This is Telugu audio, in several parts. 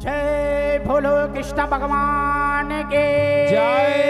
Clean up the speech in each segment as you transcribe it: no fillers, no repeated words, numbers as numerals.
जय भोलो कृष्ण भगवान के जय।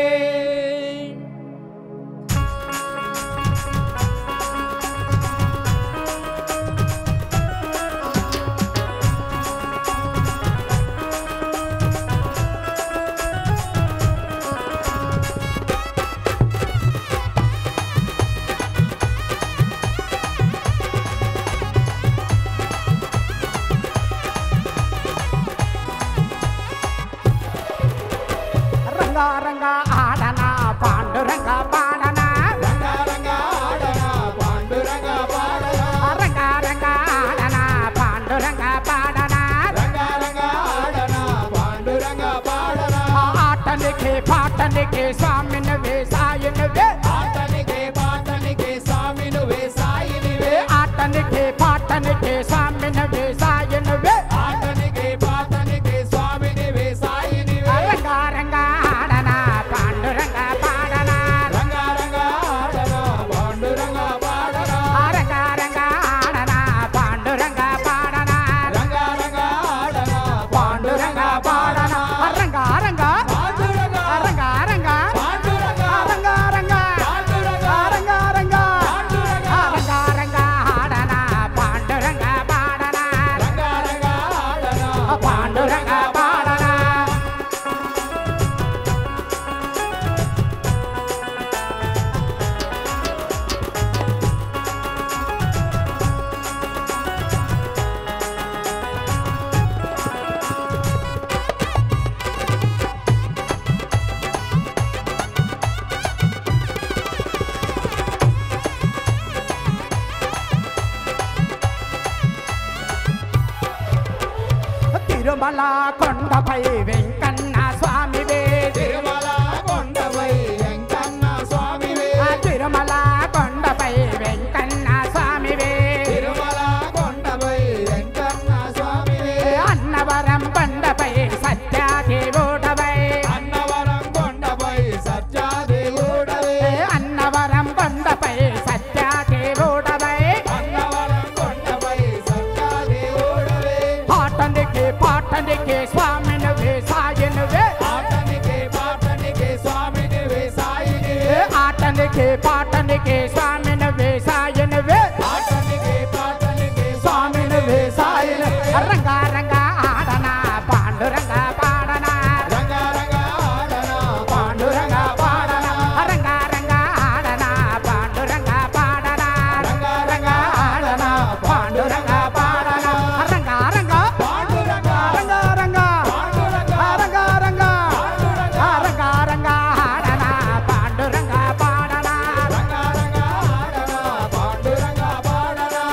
रंगा रंगा आडना पांडुरंगा पाडना रंगा रंगा आडना पांडुरंगा पाडना रंगा रंगा आडना पांडुरंगा पाडना रंगा रंगा आडना पांडुरंगा पाडना आटनिके पाटनिके स्वामी नुवे साई नुवे आटनिके पाटनिके स्वामी नुवे साई नुवे आटनिके पाटनिके स्वामी नुवे साई नुवे आटनिके पाटनिके स्वामी नुवे साई नुवे रंगा रंगा आडना पांडुरंगा पाडना रंगा रंगा आडना पांडुरंगा पाडना रंगा रंगा आडना पांडुरंगा पाडना रंगा रंगा आडना पांडुरंगा पाडना रंगा रंगा पांडुरंगा रंगा रंगा पांडुरंगा रंगा रंगा पांडुरंगा रंगा रंगा पांडुरंगा रंगा रंगा आडना पांडुरंगा पाडना रंगा रंगा आडना पांडुरंगा पाडना తిరుమల కొండపై వెంకన్న స్వామివే తిరుమల కొండపై వెంకన్న స్వామివే తిరుమల కొండపై వెంకన్న స్వామివే తిరుమల కొండపై వెంకన్న స్వామివే అన్నవరం కొండపై సత్యాదేవుడవై అన్నవరం కొండపై సత్యాదేవుడవే అన్నవరం కొండపై సత్యాదేవుడవై అన్నవరం కొండపై సత్యాదేవుడవే పాటనికి స్వామి నువ్వే సాయి నువ్వే ఆటనికే పాటనికే స్వామి నువ్వే సాయి నువ్వే ఆటనికి స్వామి నువ్వే సాయి నువ్వే ఆటనికే పాటనికే స్వామి నువ్వే సాయి రంగా రంగా ఆడనా పాండురంగా పాడనా రంగా రంగా ఆడనా పాండురంగా పాడనా రంగా రంగా ఆడనా పాండురంగా పాడనా రంగా రంగా ఆడనా పాండురంగా పాడనా రంగా రంగా పాండురంగా రంగా రంగా పాండురంగా రంగా రంగా పాండురంగా రంగా రంగా ఆడనా పాండురంగా పాడనా రంగా రంగా ఆడనా పాండురంగా పాడనా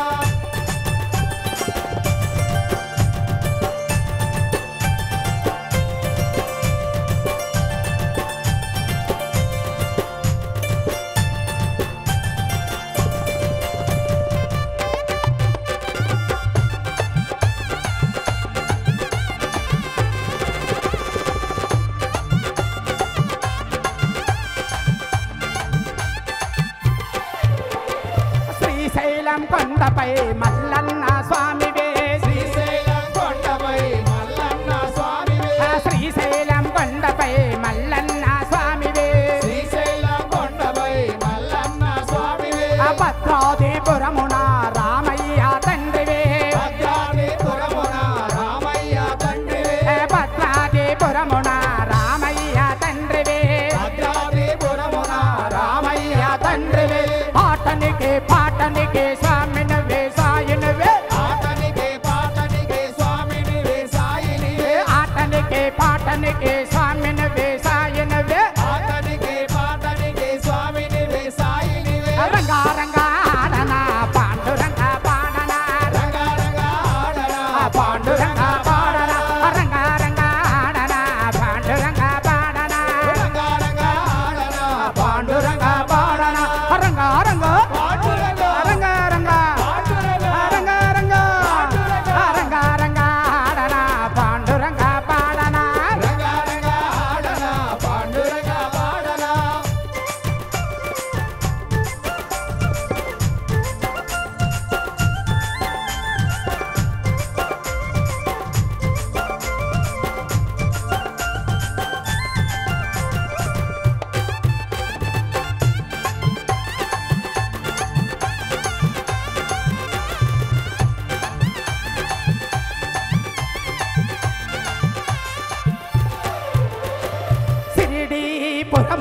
శ్రీశైలం కొండపై మల్లన్న స్వామివే శ్రీశైలం కొండపై మల్లన్న స్వామివే శ్రీశైలం కొండపై మల్లన్న స్వామివే శ్రీశైలం కొండపై మల్లన్న స్వామివే భద్రాదిపురమున రామయ్య తండ్రివే భద్రాద్రిపురమున రామయ్య తండ్రివే భద్రాదిపురమున రామయ్య తండ్రివే భద్రాద్రిపురమున రామయ్య తండ్రివే పాటనికి స్వామి నువ్వే సాయి నువ్వే ఆటనికే పాటనికే స్వామి నువ్వే సాయి నువ్వే ఆటనికి స్వామి నువ్వే సాయి నువ్వే ఆటనికే పాటనికే స్వామి నువ్వే సాయి నువ్వే రంగా రంగా ఆడనా పాండురంగా పాడనా రంగా రంగా ఆడనా పాండురంగా పాడనా రంగా రంగా ఆడనా పాండురంగా పాడనా రంగా రంగా ఆడనా పాండురంగా పాడనా రంగా రంగా పాండురంగా రంగా రంగా పాండురంగా రంగా రంగా రంగా రంగా ఆడనా పాండురంగా పాడనా రంగా రంగా ఆడనా పాండురంగా పాడనా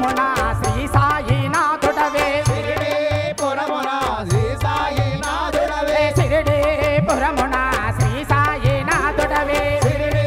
పురమున శ్రీ సాయినాథుడవే షిరిడి పురమున శ్రీ సాయినాథుడవే షిరిడి పురమున శ్రీ సాయినాథుడవే షిరిడి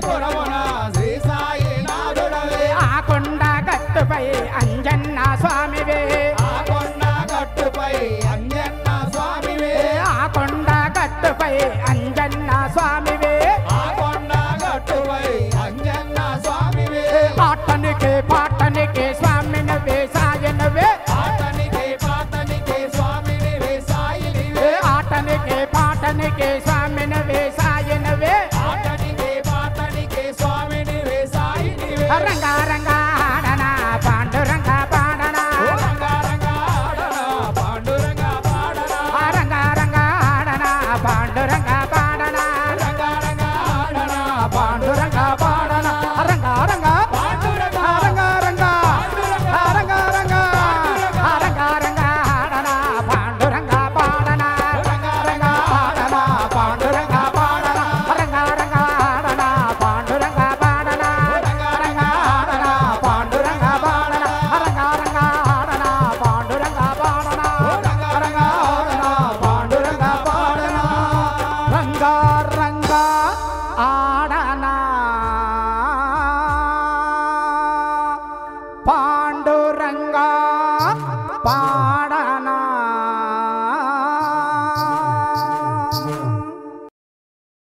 పురమున శ్రీ సాయినాథుడవే ఆ కొండ గట్టుపై అంజన్న స్వామివే ఆ కొండ గట్టుపై అంజన్న స్వామివే ఆ కొండ గట్టుపై అంజన్న స్వామివే ఆ కొండ గట్టుపై అంజన్న స్వామివే ఆటనికి పాటనికి స్వామినవే సాయనవే ఆటనికి పాటనికి స్వామినివే సాయినివే ఆటనికి పాటనికి స్వామినవే సాయనవే ఆటనికి పాటనికి స్వామినివే సాయినివే రంగా రంగా ఆడనా పాండురంగ పాడనా రంగారంగా ఆడనా పాండురంగ పాడనా రంగా రంగా ఆడనా పాండురంగ పాడనా రంగారంగా ఆడనా పాండురంగ పాడనా రంగా రంగా పాండురంగ రంగా రంగా రంగా రంగా రంగా రంగా ఆడనా పాండురంగ పాడనా రంగా రంగా ఆడనా పాండురంగ పాడనా రంగా రంగా ఆడనా పాండురంగ పాడనా రంగా రంగా ఆడనా పాండురంగ పాడనా రంగా రంగా ఆడనా పాండురంగ పాడనా రంగా రంగా ఆడనా పాండురంగ పాడనా రంగా రంగా